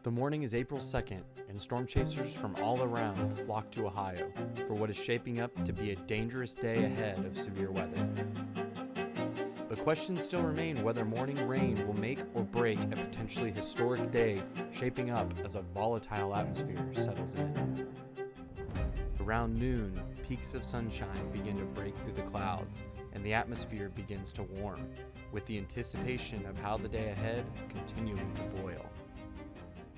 The morning is April 2nd, and storm chasers from all around flock to Ohio for what is shaping up to be a dangerous day ahead of severe weather. But questions still remain whether morning rain will make or break a potentially historic day shaping up as a volatile atmosphere settles in. Around noon, peaks of sunshine begin to break through the clouds, and the atmosphere begins to warm, with the anticipation of how the day ahead continuing to boil.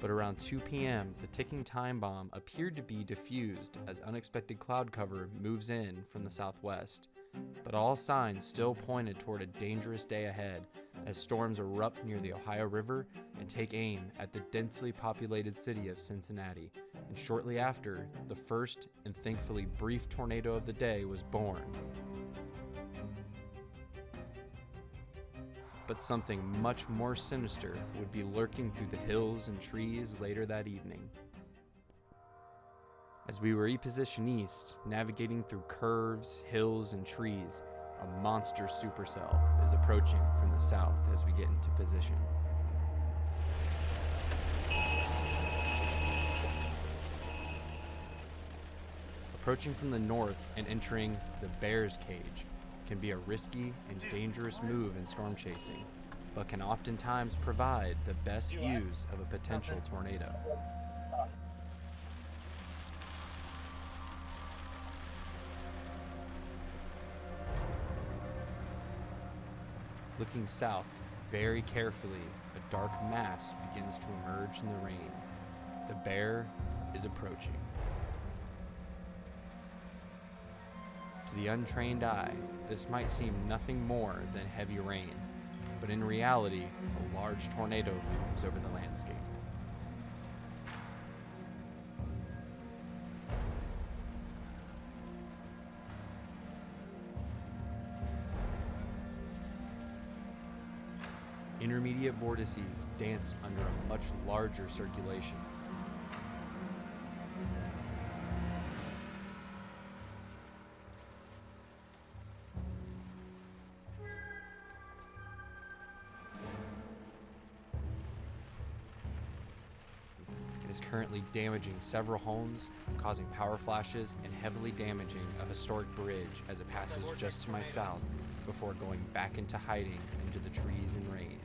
But around 2 p.m., the ticking time bomb appeared to be diffused as unexpected cloud cover moves in from the southwest. But all signs still pointed toward a dangerous day ahead as storms erupt near the Ohio River and take aim at the densely populated city of Cincinnati. And shortly after, the first and thankfully brief tornado of the day was born. But something much more sinister would be lurking through the hills and trees later that evening. As we reposition east, navigating through curves, hills, and trees, a monster supercell is approaching from the south as we get into position. Approaching from the north and entering the Bear's Cage can be a risky and dangerous move in storm chasing, but can oftentimes provide the best views of a potential tornado. Looking south very carefully, a dark mass begins to emerge in the rain. The bear is approaching. To the untrained eye, this might seem nothing more than heavy rain, but in reality, a large tornado looms over the landscape. Intermediate vortices dance under a much larger circulation. It is currently damaging several homes, causing power flashes and heavily damaging a historic bridge as it passes just to my south before going back into hiding into the trees and rain.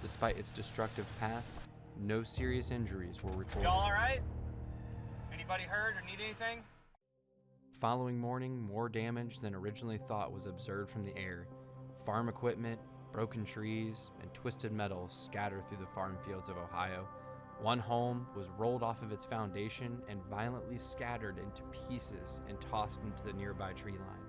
Despite its destructive path, no serious injuries were reported. Y'all alright? Anybody hurt or need anything? Following morning, more damage than originally thought was observed from the air. Farm equipment, broken trees, and twisted metal scattered through the farm fields of Ohio. One home was rolled off of its foundation and violently scattered into pieces and tossed into the nearby tree line.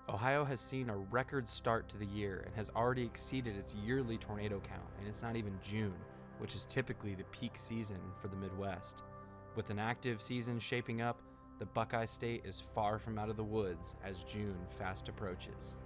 Ohio has seen a record start to the year and has already exceeded its yearly tornado count, and it's not even June, which is typically the peak season for the Midwest. With an active season shaping up, the Buckeye State is far from out of the woods as June fast approaches.